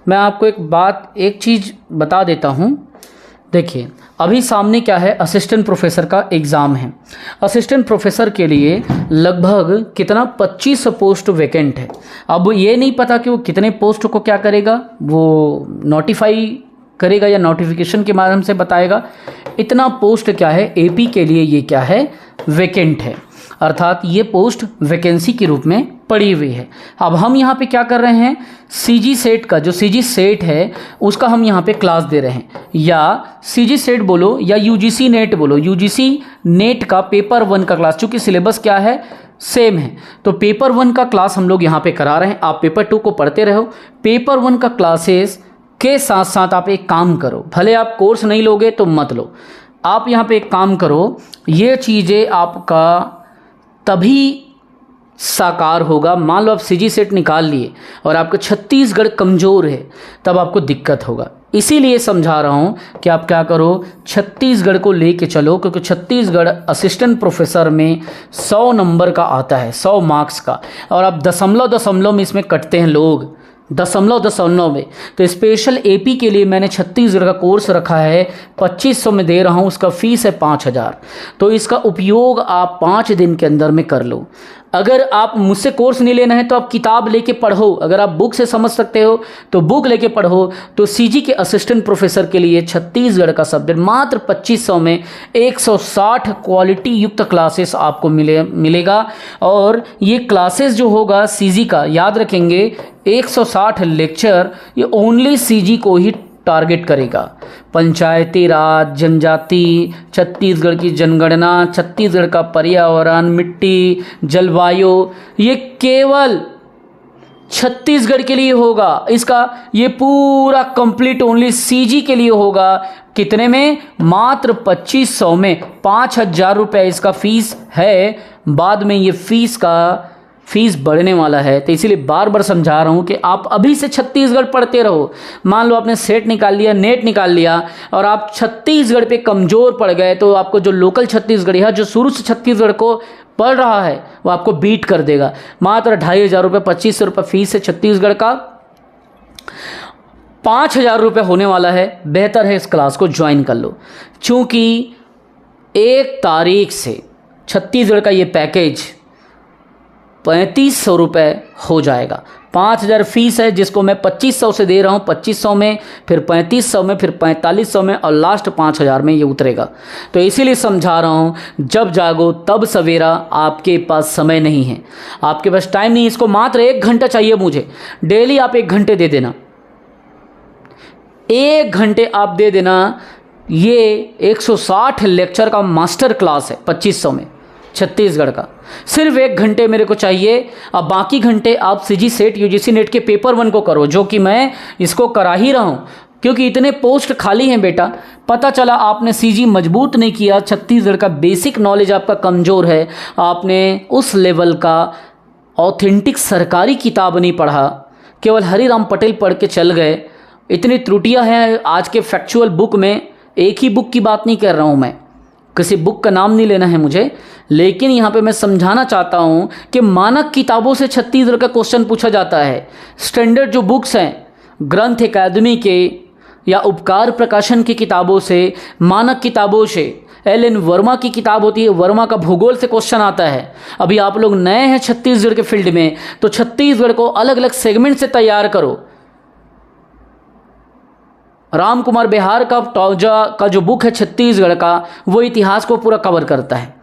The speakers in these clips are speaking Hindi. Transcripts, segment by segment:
मैं आपको एक चीज़ बता देता हूँ। देखिए अभी सामने क्या है, असिस्टेंट प्रोफेसर का एग्ज़ाम है। असिस्टेंट प्रोफेसर के लिए लगभग कितना 25 पोस्ट वैकेंट है। अब ये नहीं पता कि वो कितने पोस्ट को क्या करेगा, वो नोटिफाई करेगा या नोटिफिकेशन के माध्यम से बताएगा। इतना पोस्ट क्या है एपी के लिए, ये क्या है, वैकेंट है, अर्थात ये पोस्ट वैकेंसी के रूप में पड़ी हुई है। अब हम यहाँ पे क्या कर रहे हैं, सीजी सेट का जो सीजी सेट है उसका हम यहाँ पे क्लास दे रहे हैं, या सीजी सेट बोलो या यूजीसी नेट बोलो, यूजीसी नेट का पेपर 1 का क्लास, चूँकि सिलेबस क्या है, सेम है, तो पेपर 1 का क्लास हम लोग यहाँ पे करा रहे हैं। आप पेपर 2 को पढ़ते रहो, पेपर 1 का क्लासेस के साथ साथ आप एक काम करो, भले आप कोर्स नहीं लोगे तो मत लो, आप यहाँ पे एक काम करो, ये चीज़ें आपका तभी साकार होगा। मान लो आप सीजी सेट निकाल लिए और आपका छत्तीसगढ़ कमज़ोर है, तब आपको दिक्कत होगा। इसीलिए समझा रहा हूँ कि आप क्या करो, छत्तीसगढ़ को लेके चलो, क्योंकि छत्तीसगढ़ असिस्टेंट प्रोफेसर में 100 नंबर का आता है, 100 मार्क्स का, और आप दशमलव में इसमें कटते हैं लोग, दशमलव में। तो स्पेशल एपी के लिए मैंने छत्तीसगढ़ का कोर्स रखा है, 2500 में दे रहा हूँ, उसका फ़ीस है 5000। तो इसका उपयोग आप 5 दिन के अंदर में कर लो। अगर आप मुझसे कोर्स नहीं लेना है तो आप किताब लेके पढ़ो, अगर आप बुक से समझ सकते हो तो बुक लेके पढ़ो। तो सीजी के असिस्टेंट प्रोफेसर के लिए छत्तीसगढ़ का सब्जेक्ट मात्र 2500 में 160 क्वालिटी युक्त क्लासेस आपको मिलेगा। और ये क्लासेस जो होगा सीजी का, याद रखेंगे 160 लेक्चर, ये ओनली सीजी को ही टारगेट करेगा। पंचायती राज, जनजाति, छत्तीसगढ़ की जनगणना, छत्तीसगढ़ का पर्यावरण, मिट्टी, जलवायु, ये केवल छत्तीसगढ़ के लिए होगा। इसका ये पूरा कंप्लीट ओनली सीजी के लिए होगा। कितने में? मात्र 2500 में। 5000 रुपये इसका फीस है। बाद में ये फीस बढ़ने वाला है, तो इसीलिए बार बार समझा रहा हूँ कि आप अभी से छत्तीसगढ़ पढ़ते रहो। मान लो आपने सेट निकाल लिया, नेट निकाल लिया, और आप छत्तीसगढ़ पे कमज़ोर पड़ गए, तो आपको जो लोकल छत्तीसगढ़ी है, जो शुरू से छत्तीसगढ़ को पढ़ रहा है, वो आपको बीट कर देगा। मात्र 2500 रुपये, 2500 रुपये फीस है छत्तीसगढ़ का, 5000 रुपये होने वाला है। बेहतर है इस क्लास को ज्वाइन कर लो, चूँकि 1 तारीख से छत्तीसगढ़ का ये पैकेज 3500 रुपये हो जाएगा। 5000 फीस है, जिसको मैं 2500 से दे रहा हूँ, 2500 में, फिर 3500 में, फिर 4500 में, और लास्ट 5000 में ये उतरेगा। तो इसीलिए समझा रहा हूँ, जब जागो तब सवेरा। आपके पास समय नहीं है, आपके पास टाइम नहीं, इसको मात्र 1 घंटा चाहिए मुझे। डेली आप 1 घंटे दे देना, 1 घंटे आप दे देना। ये 160 लेक्चर का मास्टर क्लास है 2500 में, छत्तीसगढ़ का। सिर्फ 1 घंटे मेरे को चाहिए। अब बाकी घंटे आप सीजी सेट, यूजीसी नेट के पेपर 1 को करो, जो कि मैं इसको करा ही रहा हूँ, क्योंकि इतने पोस्ट खाली हैं बेटा। पता चला आपने सीजी मजबूत नहीं किया, छत्तीसगढ़ का बेसिक नॉलेज आपका कमज़ोर है, आपने उस लेवल का ऑथेंटिक सरकारी किताब नहीं पढ़ा, केवल हरिराम पटेल पढ़ के चल गए। इतनी त्रुटियाँ हैं आज के फैक्चुअल बुक में। एक ही बुक की बात नहीं कर रहा हूँ मैं, किसी बुक का नाम नहीं लेना है मुझे, लेकिन यहाँ पे मैं समझाना चाहता हूँ कि मानक किताबों से छत्तीसगढ़ का क्वेश्चन पूछा जाता है। स्टैंडर्ड जो बुक्स हैं, ग्रंथ अकादमी के या उपकार प्रकाशन की किताबों से, मानक किताबों से, LN वर्मा की किताब होती है, वर्मा का भूगोल से क्वेश्चन आता है। अभी आप लोग नए हैं छत्तीसगढ़ के फील्ड में, तो छत्तीसगढ़ को अलग अलग सेगमेंट से तैयार करो। राम कुमार बिहार का टौजा का जो बुक है छत्तीसगढ़ का, वो इतिहास को पूरा कवर करता है।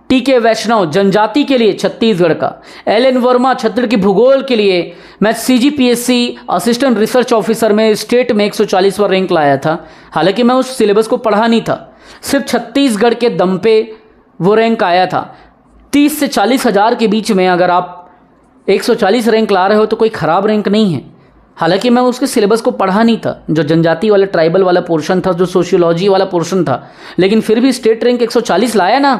TK वैष्णव जनजाति के लिए छत्तीसगढ़ का, LN वर्मा छत्तीसगढ़ की भूगोल के लिए। मैं CGPSC असिस्टेंट रिसर्च ऑफिसर में स्टेट में 140वां रैंक लाया था। हालांकि मैं उस सिलेबस को पढ़ा नहीं था, सिर्फ छत्तीसगढ़ के दम पे वो रैंक आया था। 30 से 40 हज़ार के बीच में अगर आप 140 रैंक ला रहे हो तो कोई ख़राब रैंक नहीं है। हालांकि मैं उसके सिलेबस को पढ़ा नहीं था, जो जनजाति वाला ट्राइबल वाला पोर्शन था, जो सोशियोलॉजी वाला पोर्शन था, लेकिन फिर भी स्टेट रैंक 140 लाया ना।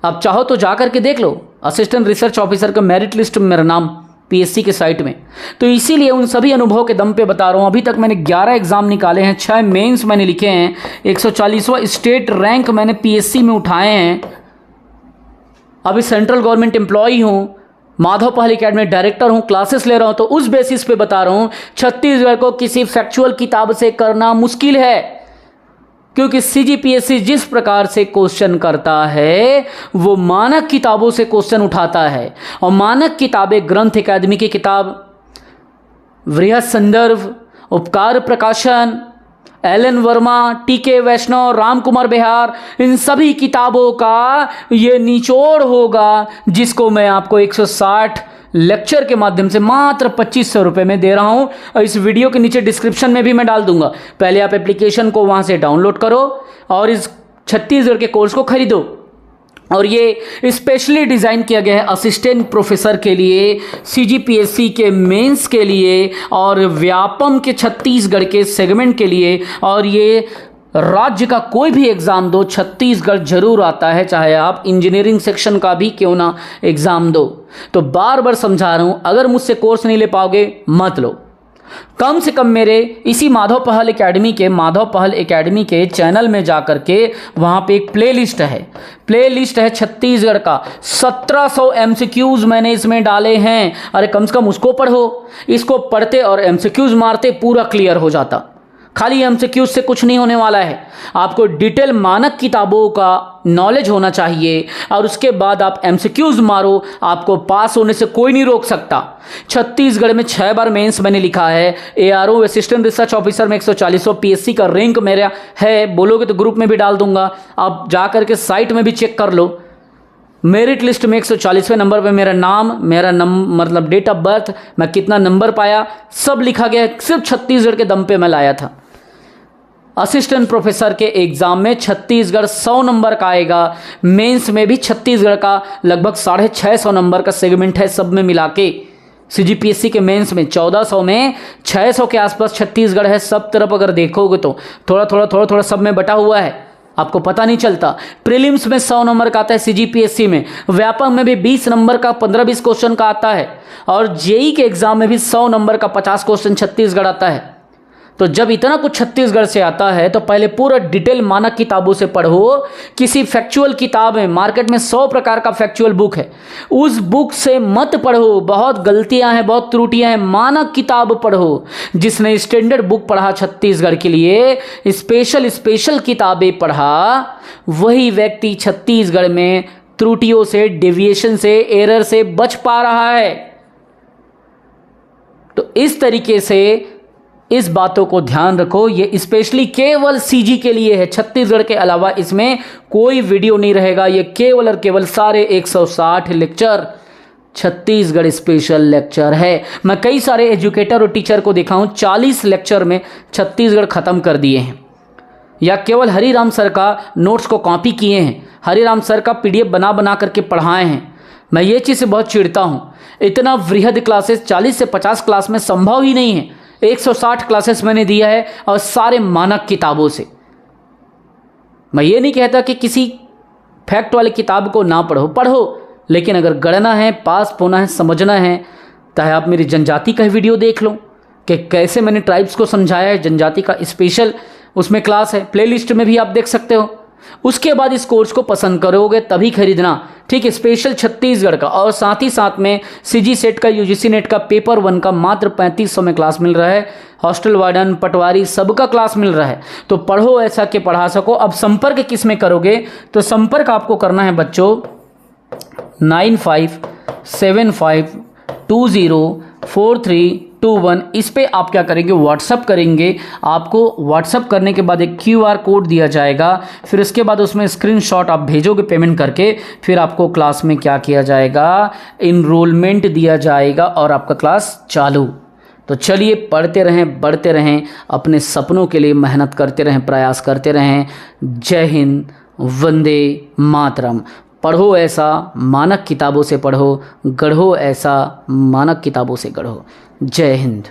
आप चाहो तो जा करके देख लो, असिस्टेंट रिसर्च ऑफिसर का मेरिट लिस्ट में मेरा नाम PSC के साइट में। तो इसीलिए उन सभी अनुभव के दम पे बता रहा हूँ। अभी तक मैंने 11 एग्जाम निकाले हैं, 6 मेंस मैंने लिखे हैं, 140वां स्टेट रैंक मैंने PSC में उठाए हैं। अभी सेंट्रल गवर्नमेंट एम्प्लॉई हूँ, माधव पहल एकेडमी डायरेक्टर हूं, क्लासेस ले रहा हूं, तो उस बेसिस पे बता रहा हूं छत्तीसगढ़ को किसी फैक्चुअल किताब से करना मुश्किल है, क्योंकि सीजीपीएससी जिस प्रकार से क्वेश्चन करता है वो मानक किताबों से क्वेश्चन उठाता है। और मानक किताबें ग्रंथ अकादमी की किताब, वृहत संदर्भ, उपकार प्रकाशन, एलन वर्मा, टीके वैष्णव, राम कुमार बिहार, इन सभी किताबों का ये निचोड़ होगा, जिसको मैं आपको 160 लेक्चर के माध्यम से मात्र 2500 रुपये में दे रहा हूं। और इस वीडियो के नीचे डिस्क्रिप्शन में भी मैं डाल दूंगा। पहले आप एप्लीकेशन को वहां से डाउनलोड करो और इस छत्तीसगढ़ के कोर्स को खरीदो। और ये स्पेशली डिज़ाइन किया गया है असिस्टेंट प्रोफेसर के लिए, सीजीपीएससी के मेंस के लिए और व्यापम के छत्तीसगढ़ के सेगमेंट के लिए। और ये राज्य का कोई भी एग्ज़ाम दो, छत्तीसगढ़ जरूर आता है, चाहे आप इंजीनियरिंग सेक्शन का भी क्यों ना एग्ज़ाम दो। तो बार बार समझा रहा हूँ, अगर मुझसे कोर्स नहीं ले पाओगे मत लो। कम से कम मेरे इसी माधव पहल एकेडमी के चैनल में जाकर के वहाँ पे एक प्लेलिस्ट है छत्तीसगढ़ का। 1700 एमसीक्यूज मैंने इसमें डाले हैं। अरे कम से कम उसको पढ़ो, इसको पढ़ते और एमसीक्यूज मारते पूरा क्लियर हो जाता। खाली एमसीक्यूज से कुछ नहीं होने वाला है, आपको डिटेल मानक किताबों का नॉलेज होना चाहिए और उसके बाद आप एमसीक्यूज मारो, आपको पास होने से कोई नहीं रोक सकता। छत्तीसगढ़ में 6 बार मेंस मैंने लिखा है, एआरओ असिस्टेंट रिसर्च ऑफिसर में 140 पीएससी का रैंक मेरा है। बोलोगे तो ग्रुप में भी डाल दूंगा, आप जा करके साइट में भी चेक कर लो। मेरिट लिस्ट में 140वें नंबर पे मेरा नाम, मतलब डेट ऑफ बर्थ, मैं कितना नंबर पाया, सब लिखा गया है। सिर्फ छत्तीसगढ़ के दम पे मैं लाया था। असिस्टेंट प्रोफेसर के एग्जाम में छत्तीसगढ़ 100 नंबर का आएगा। मेंस में भी छत्तीसगढ़ का लगभग 650 नंबर का सेगमेंट है, सब में मिला के। सीजीपीएससी के मेंस में 1400 में 600 के आसपास छत्तीसगढ़ है। सब तरफ अगर देखोगे तो थोड़ा थोड़ा सब में बटा हुआ है, आपको पता नहीं चलता। प्रीलिम्स में 100 नंबर का आता है सीजीपीएससी में, व्यापक में भी 20 नंबर का 15-20 क्वेश्चन का आता है, और जेई के एग्जाम में भी 100 नंबर का 50 क्वेश्चन छत्तीसगढ़ आता है। तो जब इतना कुछ छत्तीसगढ़ से आता है तो पहले पूरा डिटेल मानक किताबों से पढ़ो। किसी फैक्चुअल किताब है, मार्केट में 100 प्रकार का फैक्चुअल बुक है, उस बुक से मत पढ़ो, बहुत गलतियां हैं, बहुत त्रुटियां हैं। मानक किताब पढ़ो। जिसने स्टैंडर्ड बुक पढ़ा छत्तीसगढ़ के लिए, स्पेशल किताबें पढ़ा, वही व्यक्ति छत्तीसगढ़ में त्रुटियों से, डेविएशन से, एरर से बच पा रहा है। तो इस तरीके से इस बातों को ध्यान रखो। ये स्पेशली केवल सीजी के लिए है, छत्तीसगढ़ के अलावा इसमें कोई वीडियो नहीं रहेगा। ये केवल और केवल सारे 160 लेक्चर छत्तीसगढ़ स्पेशल लेक्चर है। मैं कई सारे एजुकेटर और टीचर को देखा हूं 40 लेक्चर में छत्तीसगढ़ खत्म कर दिए हैं, या केवल हरिराम सर का नोट्स को कॉपी किए हैं, हरिराम सर का पीडीएफ बना करके पढ़ाए हैं। मैं ये चीज़ से बहुत चिढ़ता हूँ। इतना वृहद क्लासेस 40 से 50 क्लास में संभव ही नहीं है। 160 क्लासेस मैंने दिया है और सारे मानक किताबों से। मैं ये नहीं कहता कि किसी फैक्ट वाली किताब को ना पढ़ो, लेकिन अगर गढ़ना है, पास होना है, समझना है, चाहे आप मेरी जनजाति का वीडियो देख लो कि कैसे मैंने ट्राइब्स को समझाया है। जनजाति का स्पेशल उसमें क्लास है, प्लेलिस्ट में भी आप देख सकते हो। उसके बाद इस कोर्स को पसंद करोगे तभी खरीदना, ठीक है। स्पेशल छत्तीसगढ़ का, और साथ ही साथ में सीजी सेट का, यूजीसी नेट का पेपर 1 का मात्र 3500 में क्लास मिल रहा है। हॉस्टल वार्डन, पटवारी, सबका क्लास मिल रहा है। तो पढ़ो ऐसा कि पढ़ा सको। अब संपर्क किस में करोगे, तो संपर्क आपको करना है बच्चों 9575204321। इस पे आप क्या करेंगे, व्हाट्सअप करेंगे। आपको व्हाट्सअप करने के बाद एक QR कोड दिया जाएगा, फिर इसके बाद उसमें स्क्रीनशॉट आप भेजोगे पेमेंट करके, फिर आपको क्लास में क्या किया जाएगा, इनरोलमेंट दिया जाएगा और आपका क्लास चालू। तो चलिए पढ़ते रहें, बढ़ते रहें, अपने सपनों के लिए मेहनत करते रहें, प्रयास करते रहें। जय हिंद, वंदे मातरम। पढ़ो ऐसा मानक किताबों से पढ़ो, गढ़ो ऐसा मानक किताबों से गढ़ो। जय हिंद।